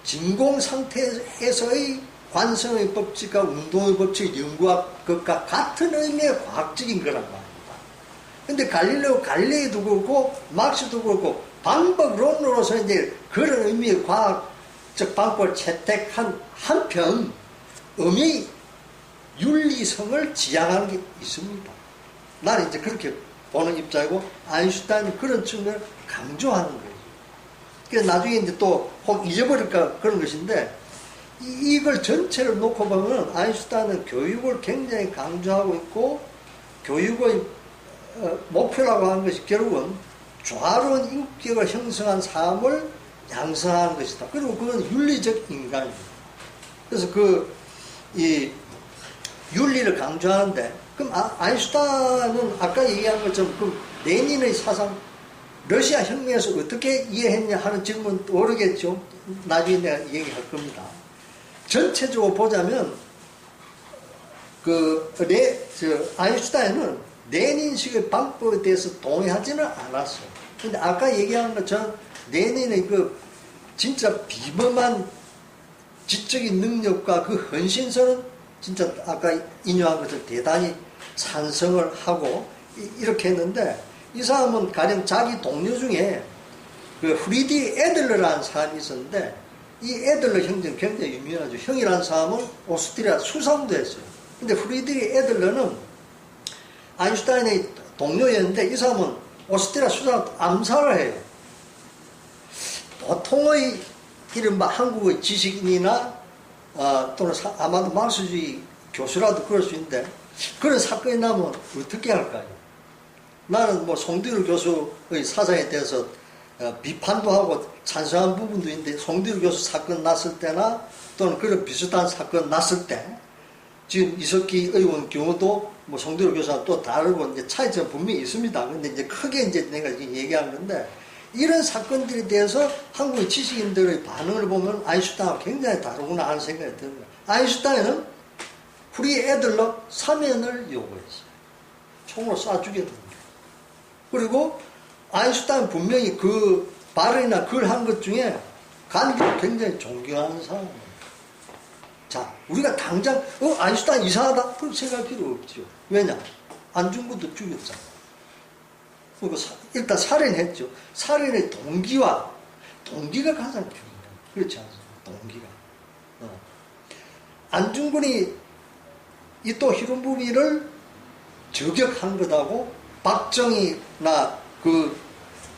진공 상태에서의 관성의 법칙과 운동의 법칙을 연구한 것과 같은 의미의 과학적인 거란 말입니다. 근데 갈릴레오 갈릴레이도 그렇고 막스도 그렇고 방법론으로서 이제 그런 의미의 과학적 방법을 채택한 한편 엄연히 윤리성을 지향하는 게 있습니다. 나는 이제 그렇게 보는 입장이고 아인슈타인은 그런 측면을 강조하는 거예요. 그래서 나중에 이제 또 혹 잊어버릴까 그런 것인데 이걸 전체를 놓고 보면 아인슈타인은 교육을 굉장히 강조하고 있고 교육의 목표라고 하는 것이 결국은 조화로운 인격을 형성한 삶을 양성하는 것이다. 그리고 그건 윤리적 인간입니다. 그래서 이 윤리를 강조하는데 그럼 아인슈타인은 아까 얘기한 것처럼 그 레닌의 사상 러시아 혁명에서 어떻게 이해했냐 하는 질문은 모르겠죠. 나중에 내가 얘기할 겁니다. 전체적으로 보자면 아인슈타인은 레닌식의 방법에 대해서 동의하지는 않았어요. 근데 아까 얘기한 것처럼 레닌의 진짜 비범한 지적인 능력과 그 헌신서는 진짜 아까 인용한 것을 대단히 찬성을 하고 이렇게 했는데 이 사람은 가령 자기 동료 중에 프리디 애들러라는 사람이 있었는데 이 애들러 형제는 굉장히 유명하죠. 형이라는 사람은 오스트리아 수상도 했어요. 근데 프리디 애들러는 아인슈타인의 동료였는데 이 사람은 오스트리아 수상을 암살을 해요. 보통의 이른바 한국의 지식인이나 또는 아마도 막스주의 교수라도 그럴 수 있는데 그런 사건이 나면 어떻게 할까요? 나는 송두율 교수의 사상에 대해서 비판도 하고 찬성한 부분도 있는데 송두율 교수 사건 났을 때나 또는 그런 비슷한 사건 났을 때 지금 이석기 의원 경우도 송두율 교수와 또 다르고 이제 차이점은 분명히 있습니다. 근데 이제 크게 이제 내가 얘기한 건데 이런 사건들에 대해서 한국의 지식인들의 반응을 보면 아인슈타인과 굉장히 다르구나 하는 생각이 드는 거예요. 아인슈타인은 프리 애들러 사면을 요구했어요. 총으로 쏴 죽여야 됩니다. 그리고 아인슈타인 분명히 그 발언이나 글 한 것 중에 간디를 굉장히 존경하는 사람이에요. 자, 우리가 당장 아인슈타인 이상하다? 그럼 생각할 필요 없죠. 왜냐? 안중근도 죽였잖아. 일단 살인했죠. 살인의 동기가 가장 중요해요. 그렇지 않습니까? 동기가. 안중근이 이토 히로부미를 저격한 것하고 박정희나 그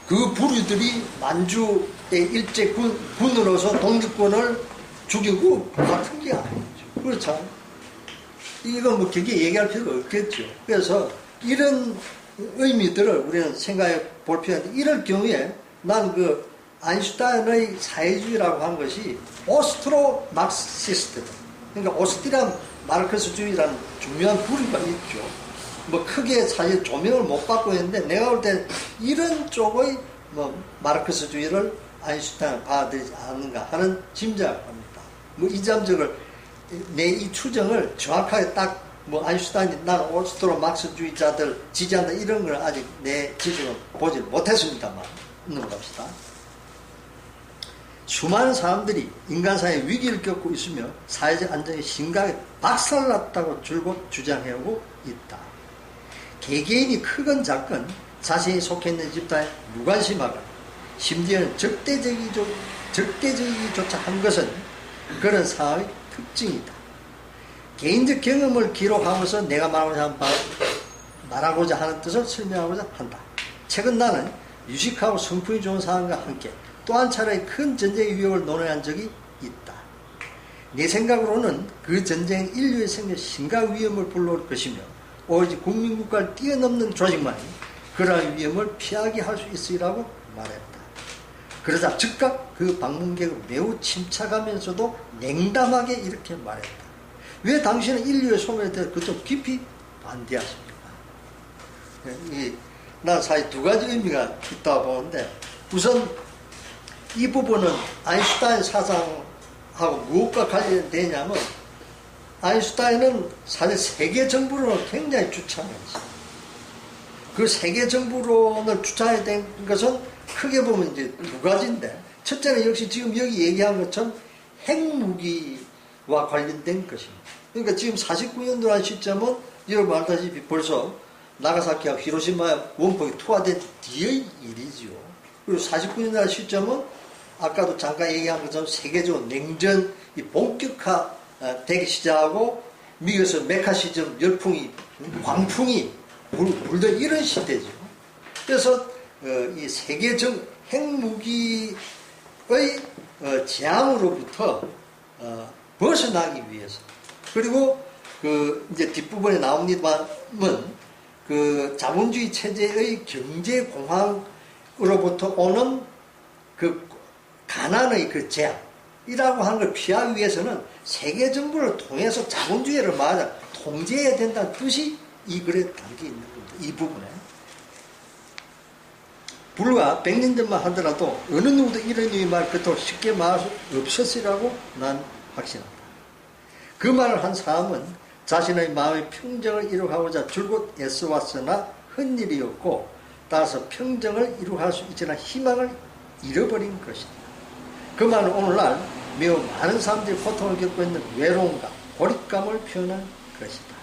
부류들이 만주의 일제 군으로서 독립군을 죽이고 같은 게 아니죠. 그렇죠. 이건 그게 얘기할 필요가 없겠죠. 그래서 이런 의미들을 우리는 생각해 볼 필요가 있는데 이럴 경우에 난 아인슈타인의 사회주의라고 하는 것이 오스트로 막시스트다. 그러니까 오스트리아 마르크스주의라는 중요한 부류가 있죠. 크게 사실 조명을 못 받고 있는데 내가 볼 때 이런 쪽의 마르크스주의를 아인슈타인은 받아들이지 않는가 하는 짐작을 합니다. 이 점적을 내 이 추정을 정확하게 딱 아인슈타인이 난 오스트로 막스주의자들 지지한다 이런 걸 아직 내 지식은 보지 못했습니다만 넘어갑시다. 수많은 사람들이 인간사회에 위기를 겪고 있으며 사회적 안정이 심각하게 박살났다고 줄곧 주장해오고 있다. 개개인이 크건 작건 자신이 속해 있는 집단에 무관심하거나 심지어는 적대적이조차 한 것은 그런 사회의 특징이다. 개인적 경험을 기록하면서 내가 말하고자 하는 뜻을 설명하고자 한다. 최근 나는 유식하고 성품이 좋은 사람과 함께 또 한 차례 큰 전쟁의 위협을 논의한 적이 있다. 내 생각으로는 그 전쟁은 인류의 생명 심각 위험을 불러올 것이며 오로지 국민국가를 뛰어넘는 조직만이 그러한 위험을 피하게 할 수 있으리라고 말했다. 그러자 즉각 그 방문객은 매우 침착하면서도 냉담하게 이렇게 말했다. 왜 당신은 인류의 소멸에 대해서 그쪽 깊이 반대하십니까? 난 사실 두 가지 의미가 있다고 보는데, 우선 이 부분은 아인슈타인 사상하고 무엇과 관련되냐면, 아인슈타인은 사실 세계 정부론을 굉장히 주창했어요. 그 세계 정부론을 주창하게 된 것은 크게 보면 이제 두 가지인데, 첫째는 역시 지금 여기 얘기한 것처럼 핵무기와 관련된 것입니다. 그러니까 지금 49년도라는 시점은 여러분 알다시피 벌써 나가사키와 히로시마에 원폭이 투하된 뒤의 일이지요. 그리고 49년도라는 시점은 아까도 잠깐 얘기한 것처럼 세계적으로 냉전이 본격화되기 시작하고 미국에서 메카시즘 열풍이, 광풍이 불던 이런 시대죠. 그래서 이 세계적 핵무기의 재앙으로부터 벗어나기 위해서, 그리고 이제 뒷부분에 나옵니다만 그 자본주의 체제의 경제 공황으로부터 오는 그 가난의 그 재앙이라고 하는 걸 피하기 위해서는 세계 정부를 통해서 자본주의를 통제해야 된다는 뜻이 이 글에 담겨 있는 겁니다. 이 부분에. 불과 100년 전만 하더라도 어느 누구도 이런 의미의 말을 그토록 쉽게 말할 수 없었으리라고 난 확신한다. 그 말을 한 사람은 자신의 마음의 평정을 이룩하고자 줄곧 애써왔으나 헛일이었고, 따라서 평정을 이룩할 수 있지만 희망을 잃어버린 것이다. 그 말은 오늘날 매우 많은 사람들이 고통을 겪고 있는 외로움과 고립감을 표현한 것이다.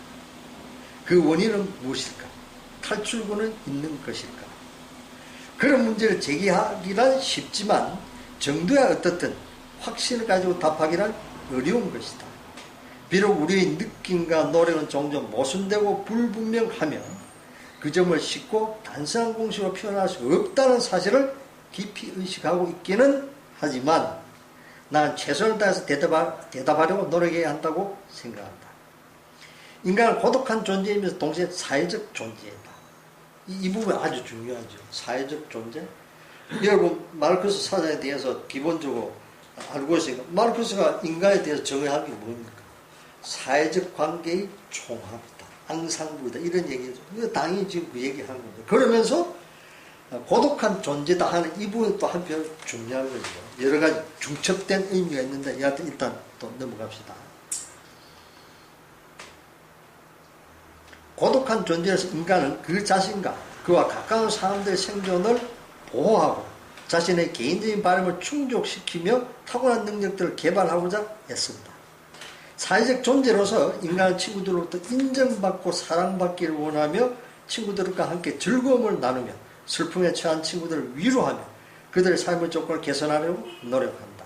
그 원인은 무엇일까? 탈출구는 있는 것일까? 그런 문제를 제기하기란 쉽지만 정도야 어떻든 확신을 가지고 답하기란 어려운 것이다. 비록 우리의 느낌과 노력은 종종 모순되고 불분명하며 그 점을 쉽고 단순한 공식으로 표현할 수 없다는 사실을 깊이 의식하고 있기는 하지만 나는 최선을 다해서 대답하려고 노력해야 한다고 생각한다. 인간은 고독한 존재이면서 동시에 사회적 존재이다. 이 부분이 아주 중요하죠. 사회적 존재. 여러분 마르크스 사상에 대해서 기본적으로 알고 있으니까, 마르크스가 인간에 대해서 정의한 게 뭡니까? 사회적 관계의 총합이다, 앙상블이다, 이런 얘기죠. 당연히 지금 그 얘기하는 거죠. 그러면서 고독한 존재다 하는 이 부분이 또 한편 중요한 거죠. 여러 가지 중첩된 의미가 있는데 여하튼 일단 또 넘어갑시다. 고독한 존재에서 인간은 그 자신과 그와 가까운 사람들의 생존을 보호하고 자신의 개인적인 바람을 충족시키며 타고난 능력들을 개발하고자 했습니다. 사회적 존재로서 인간은 친구들로부터 인정받고 사랑받기를 원하며 친구들과 함께 즐거움을 나누며 슬픔에 처한 친구들을 위로하며 그들의 삶의 조건을 개선하려고 노력한다.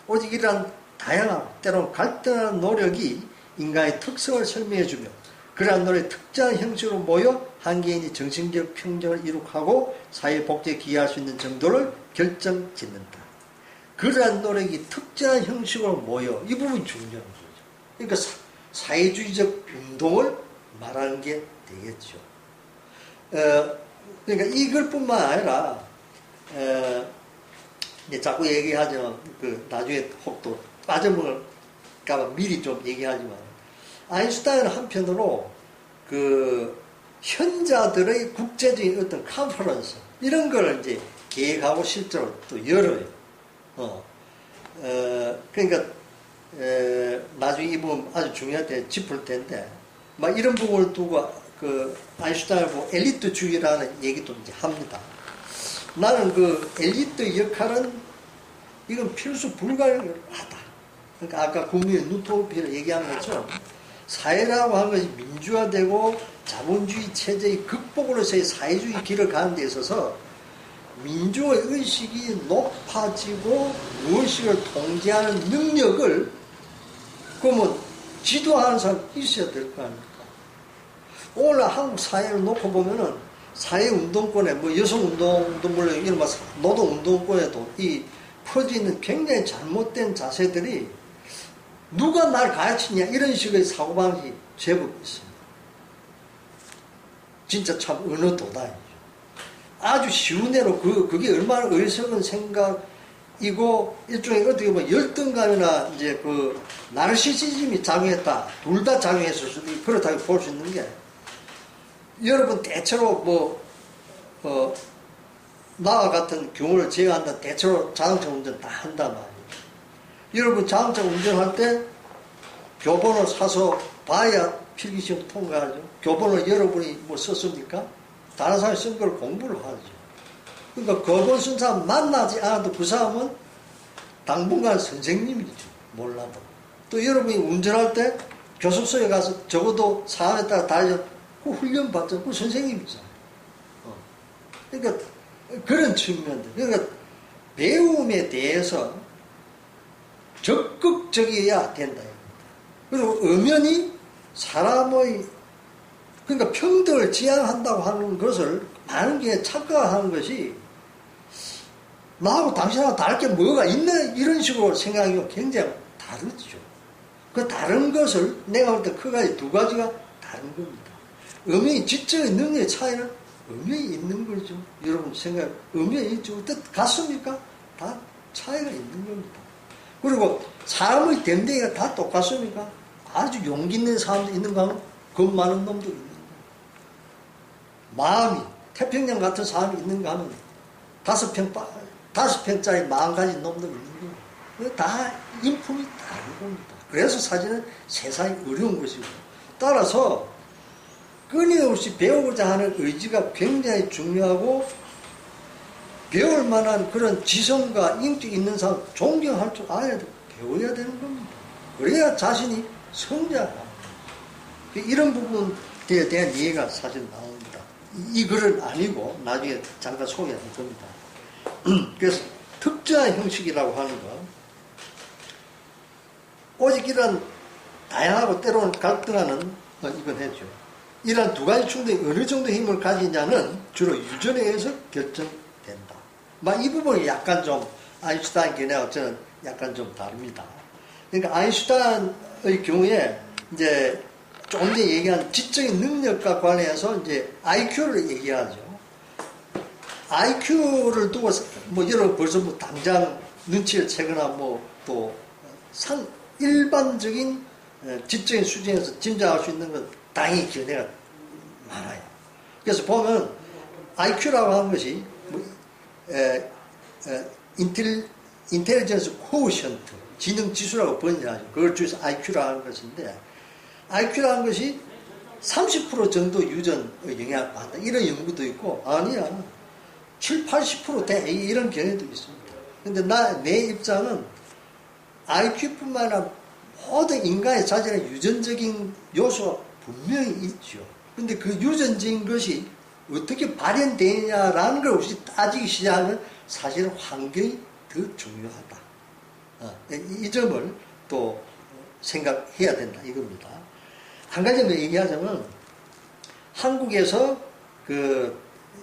오직 이러한 다양하고 때로는 갈등하는 노력이 인간의 특성을 설명해주며 그러한 노력이 특정한 형식으로 모여 한 개인이 정신적 평정을 이룩하고 사회 복지에 기여할 수 있는 정도를 결정짓는다. 그러한 노력이 특정한 형식으로 모여, 이 부분이 중요한 거죠. 그러니까 사회주의적 운동을 말하는 게 되겠죠. 그러니까 이글뿐만 아니라 자꾸 얘기하지만 나중에 혹 또 빠져먹을까봐 미리 좀 얘기하지만, 아인슈타인은 한편으로 현자들의 국제적인 어떤 컨퍼런스 이런 걸 이제 계획하고 실제로 또 열어요. 그러니까 나중에 이 부분 아주 중요할 때 짚을 텐데, 막 이런 부분을 두고 아인슈타인을 보고 엘리트주의라는 얘기도 이제 합니다. 나는 그 엘리트 역할은 이건 필수 불가하다. 그러니까 아까 국민의 누토피를 얘기한 것처럼 사회라고 하는 것이 민주화되고 자본주의 체제의 극복으로서의 사회주의 길을 가는 데 있어서 민주의 의식이 높아지고 무엇을 통제하는 능력을, 그러면 지도하는 사람이 있어야 될 거 아닙니까? 오늘 한국 사회를 놓고 보면은 사회운동권에, 뭐 여성운동도 물론 이런 노동운동권에도 이 퍼져 있는 굉장히 잘못된 자세들이 누가 날 가르치냐 이런 식의 사고방식이 제법 있습니다. 진짜 참 어느 도다이죠. 아주 쉬운 대로 그게 얼마나 어리석은 생각이고 일종의 어떻게 보면 열등감이나 이제 그 나르시시즘이 작용했다. 둘 다 작용했을 수도 있고 그렇다고 볼 수 있는 게 여러분 대체로 나와 같은 경우를 제외한다 대체로 자동차 운전 다 한단 말이에요. 여러분 자동차 운전할 때 교본을 사서 봐야 필기시험 통과하죠. 교본을 여러분이 뭐 썼습니까? 다른 사람이 쓴 걸 공부를 하죠. 그러니까 교본 쓴 사람 만나지 않아도 그 사람은 당분간 선생님이죠. 몰라도. 또 여러분이 운전할 때 교습소에 가서 적어도 사람에 따라 다르죠. 그 훈련 받죠. 그 선생님이잖아요. 그러니까 그런 측면들. 그러니까 배움에 대해서 적극적이어야 된다. 그리고 엄연히 사람의 그러니까 평등을 지향한다고 하는 것을 많은 게 착각하는 것이 나하고 당신하고 다를 게 뭐가 있나 이런 식으로 생각하기가 굉장히 다르죠. 그 다른 것을 내가 볼 때 크게 두 가지가 다른 겁니다. 엄연히 지적인 능력의 차이는 엄연히 있는 거죠. 여러분 생각 엄연히 있죠. 뜻 같습니까? 다 차이가 있는 겁니다. 그리고 사람의 됨됨이가 다 똑같습니까? 아주 용기 있는 사람도 있는가 하면 겁 많은 놈도 있는 거예요. 마음이 태평양 같은 사람이 있는가 하면 5평짜리 마음 가진 놈도 있는 거예요. 다 인품이 다른 겁니다. 그래서 사실은 세상이 어려운 것이고 따라서 끊임없이 배우고자 하는 의지가 굉장히 중요하고 배울 만한 그런 지성과 인기 있는 사람 존경할 줄 알아야 돼. 배워야 되는 겁니다. 그래야 자신이 성장합니다. 이런 부분에 대한 이해가 사실 나옵니다. 이 글은 아니고 나중에 잠깐 소개할 겁니다. 그래서 특정한 형식이라고 하는 거 오직 이런 다양하고 때로는 갈등하는 이건 해죠. 이런 두 가지 충돌이 어느 정도 힘을 가지냐는 주로 유전에 의해서 결정된다. 이 부분이 약간 좀 아인슈타인 견해와 저는 약간 좀 다릅니다. 그러니까 아인슈타인의 경우에 이제 좀 전에 얘기한 지적인 능력과 관해서 이제 IQ를 얘기하죠. IQ를 두고 여러분 벌써 당장 눈치를 채거나 또 일반적인 지적인 수준에서 짐작할 수 있는 건 당연히 견해가 많아요. 그래서 보면 IQ라고 하는 것이 인텔리전스 코어션트 지능 지수라고 번역하죠. 그걸 줄여서 IQ라고 하는 것인데 IQ라는 것이 30% 정도 유전의 영향을 받는다. 이런 연구도 있고 아니야 7, 80% 돼. 이런 견해도 있습니다. 근데 내 입장은 IQ뿐만 아니라 모든 인간의 자질의 유전적인 요소가 분명히 있죠. 근데 그 유전적인 것이 어떻게 발현되느냐라는 걸 혹시 따지기 시작하면 사실은 환경이 더 중요하다. 이 점을 또 생각해야 된다 이겁니다. 한 가지만 얘기하자면 한국에서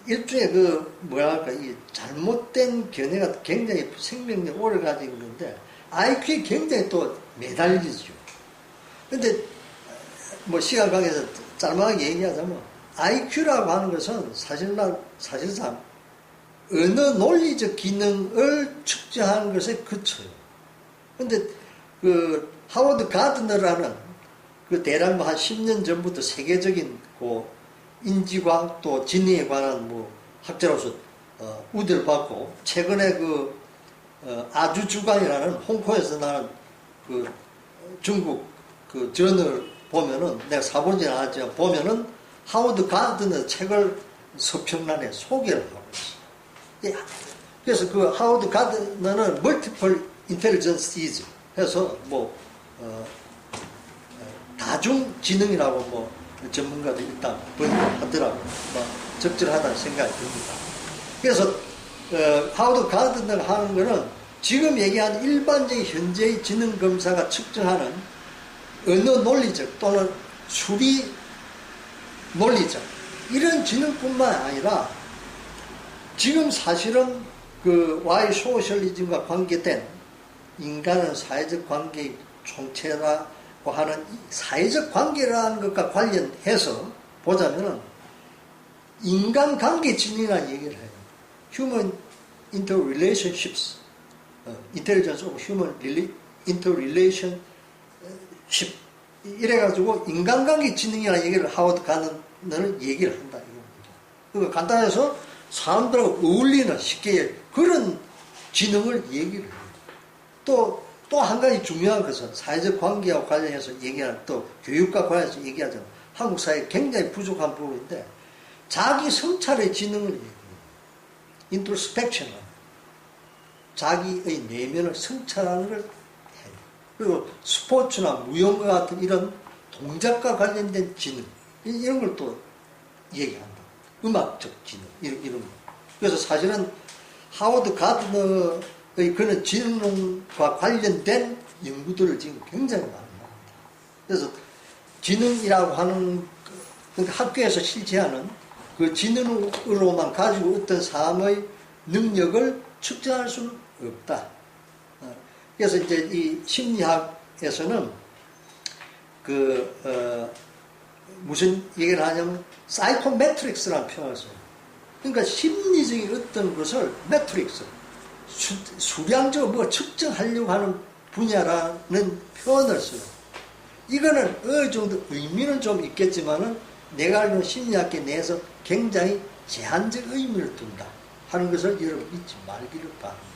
일종의 이 잘못된 견해가 굉장히 생명력 오래 가지고 있는데 IQ에 굉장히 또 매달리죠. 근데 시간 관계에서 짤막하게 얘기하자면 IQ라고 하는 것은 사실상 어느 논리적 기능을 측정하는 것에 그쳐요. 근데 하워드 가드너라는 대략 한 10년 전부터 세계적인 인지과학 또 진리에 관한 학자로서 우대를 받고 최근에 아주주간이라는 홍콩에서 나는 중국 저널 보면은 내가 사본지는 않았지만 보면은 하워드 가드너 책을 서평란에 소개를 하고 있어요. 그래서 하워드 가드너는 멀티플 인텔리전스 해서 다중지능이라고 전문가들이 일단 번역하더라고요. 적절하다는 생각이 듭니다. 그래서 하워드 가드너가 하는 거는 지금 얘기하는 일반적인 현재의 지능검사가 측정하는 언어 논리적 또는 수리 논리적 이런 지능뿐만 아니라 지금 사실은 그 와이 소셜리즘과 관계된 인간은 사회적 관계의 총체라고 하는 사회적 관계라는 것과 관련해서 보자면은 인간관계 지능이라는 얘기를 해요. Human interrelationships, intelligence of human interrelationship 이래가지고 인간관계 지능이라는 얘기를 하워드 가든은 얘기를 한다. 그러니까 간단해서 사람들하고 어울리는 쉽게 그런 지능을 얘기를 해요. 또 한 가지 중요한 것은 사회적 관계와 관련해서 얘기하는 또 교육과 관련해서 얘기하자면 한국 사회에 굉장히 부족한 부분인데 자기 성찰의 지능을 얘기해요. 인트로스펙션 자기의 내면을 성찰하는 걸 해요. 그리고 스포츠나 무용과 같은 이런 동작과 관련된 지능 이런 걸 또 얘기한다. 음악적 지능 이런 거. 그래서 사실은 하워드 가드너의 그런 지능과 관련된 연구들을 지금 굉장히 많이 합니다. 그래서 지능이라고 하는 그러니까 학교에서 실제하는 그 지능으로만 가지고 어떤 사람의 능력을 측정할 수는 없다. 그래서 이제 이 심리학에서는 무슨 얘기를 하냐면 사이코메트릭스라는 표현을 써요. 그러니까 심리적인 어떤 것을 매트릭스, 수량적으로 뭐 측정하려고 하는 분야라는 표현을 써요. 이거는 어느 정도 의미는 좀 있겠지만은 내가 알고 있는 심리학계 내에서 굉장히 제한적 의미를 둔다 하는 것을 여러분 잊지 말기를 바랍니다.